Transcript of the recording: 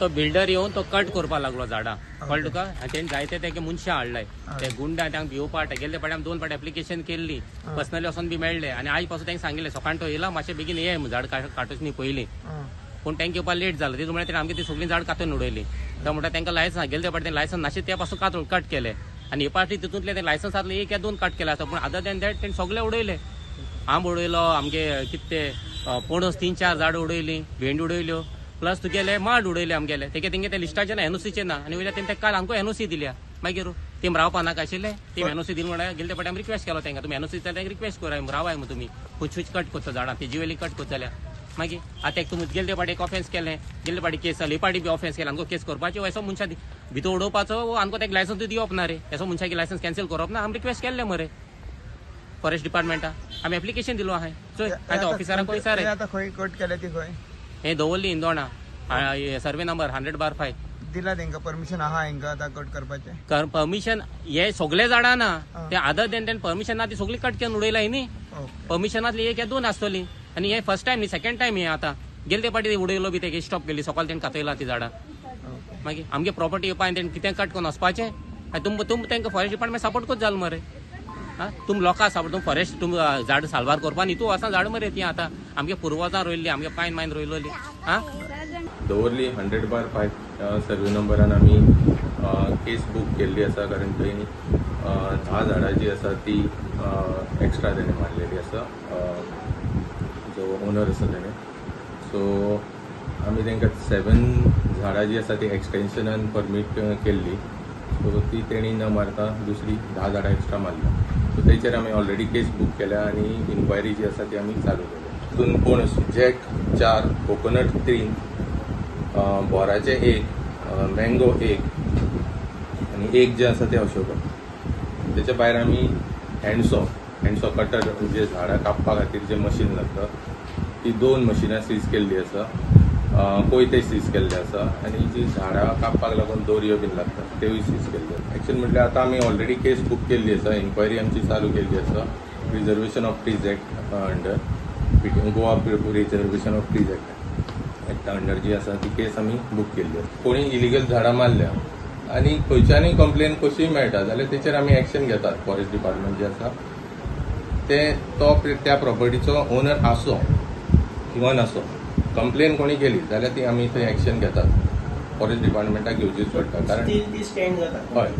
तो बिल्डर येऊन तो कट करपा लागलो झाडां कळ्ळें तुका तेणी जायते तेगे मनशां हाडलाय ते गुंडा तांकां भिवपा गेल्ले पाटी आमी 2 फावटी एप्लिकेशन केल्ली पर्सनली वचून बी मेळ्ळे आनी आज पासून तांकां सांगिल्लें सकाळीं तो येयला मातशें बेगीन ये झाड काटूच न्ही पयलीं पूण तांकां येवपा लेट जालो तितून म्हळ्यार आमगे ती सगळीं झाड कातून उडयली तो म्हणटा तांकां लायसन्स गेल्ले पाटी लायसन्स नाशिल्ले त्या पासून कट केले आनी हे पाटी तितूंतले ते लायसन्सांतले 1 या 2 कट केले आसा पूण अदर दॅन दॅट तेणी सगळे उडयले आंब उडयलो आमगे कितें ते पणस 3-4 झाडां उडयलीं भेंड उडयल्यो प्लस तुगेले माड उडयले आमगेले तेंगे ते लिस्टाचे ना एनओसीचे ना आनी वयल्या तेणी काल आमकां एनओसी दिल्या मागीर तेम रावपा नाका आशिल्ले तेम एनओसी दिली म्हळ्यार गेल्ले पाटी आमी रिक्वेस्ट केलो तांकां तुमी एनओसी दिता रिक्वेस्ट कराय रावाय मग तुमी खुंच कट करता झाडां तेजी वेली कट करता जाल्यार मागीर आतां एक तुमी गेल्ले पाटी एक ऑफेन्स केलें गेल्ले पाटी केस जाली पाटी बी ऑफेन्स केला आमकां केस करपाची असो मनशा भितर उडोवपाचो आमकां तेका लायसन्स दिवप ना रे असो मनशाची लायसन्स कॅन्सल करप ना आमी रिक्वेस्ट केल्ले मरे फॉरेस्ट डिपार्टमेंटा आमी एप्लिकेशन दिलो आहाय चोय आतां ऑफिसरांक विचार आतां खंय कट केले ती खंय हे दवरली इंदोणा सर्वे नंबर 100/5 दिला तेंका परमिशन आहा हेंका आतां कट करपाचें परमिशन हे सगळे झाडां ना ते अदर देन परमिशन ना ती सगळी कट करून उडयलाय न्ही परमिशनांतली 1 या 2 आसतली आनी हे फर्स्ट टायम न्ही सेकंड टायम हे आतां गेल्ले पाटी उडयलो बी तेगे स्टॉप केली सकाळ तेणी कातयला ती झाडां मागीर आमगे प्रॉपर्टी येवपा आनी तेणी कितें कट करून वचपाचें तुम तांकां फॉरेस्ट डिपार्टमेंट सपोर्ट कोच जाल मरे तुम लोकां सपोर्ट तुम फॉरेस्ट तुम झाड सालवार करपा न्ही तूं वचना झाड मरे ती आतां आमगे पुर्वजां रोयल्ली आमगे पायन मायन रोयलोली दवरली 100/5 सर्वे नंबरान आमी केस बूक केल्ली आसा कारण थंय 10 झाडां जी आसा ती एक्स्ट्रा तेणें मारलेली आसा जो ओनर आसा तेणें सो आमी तांकां 7 झाडां जी आसा ती एक्सटेन्शनान परमीट केल्ली सो ती तेणी न मारता दुसरी 10 झाडां एक्स्ट्रा मारल्या सो तेचेर आमी ऑलरेडी केस बूक केल्या आनी इन्क्वायरी जी आसा ती आमी चालू केल्या तितून पणस जॅक 4 कोकोनट 3 बोराचे 1 मँगो 1 आनी 1 जे आसा ते अशोका तेचे भायर आमी हँडसॉ कटर जे झाडां कापपा खातीर जे मशीन लागता ती 2 मशिनां सीज केल्ली आसा कोयते सीज केल्ले आसा आनी जी झाडां कापपाक लागून दोरयो बीन लागतात तेवूय सीज केल्ले आसा एक्शन म्हटल्यार आतां आमी ऑलरेडी केस बूक केल्ली आसा इन्क्वायरी आमची चालू केल्ली आसा preservation of trees act under Goa preservation of trees act under जी आसा ती केस आमी बूक केल्ली आसा कोणी इलिगल झाडां मारल्या आनी खंयच्यानूय कंप्लेन कशीय मेळटा जाल्यार तेचेर आमी एक्शन घेतात फॉरेस्ट डिपार्टमेंट जे आसा त्या प्रॉपर्टीचो ओनर आसो किंवा नासो कंप्लेन कोणी केली जाल्यार ती आमी थंय एक्शन घेतात फॉरेस्ट डिपार्टमेंटाक घेवचीच पडटा कारण ती स्टँड जाता हय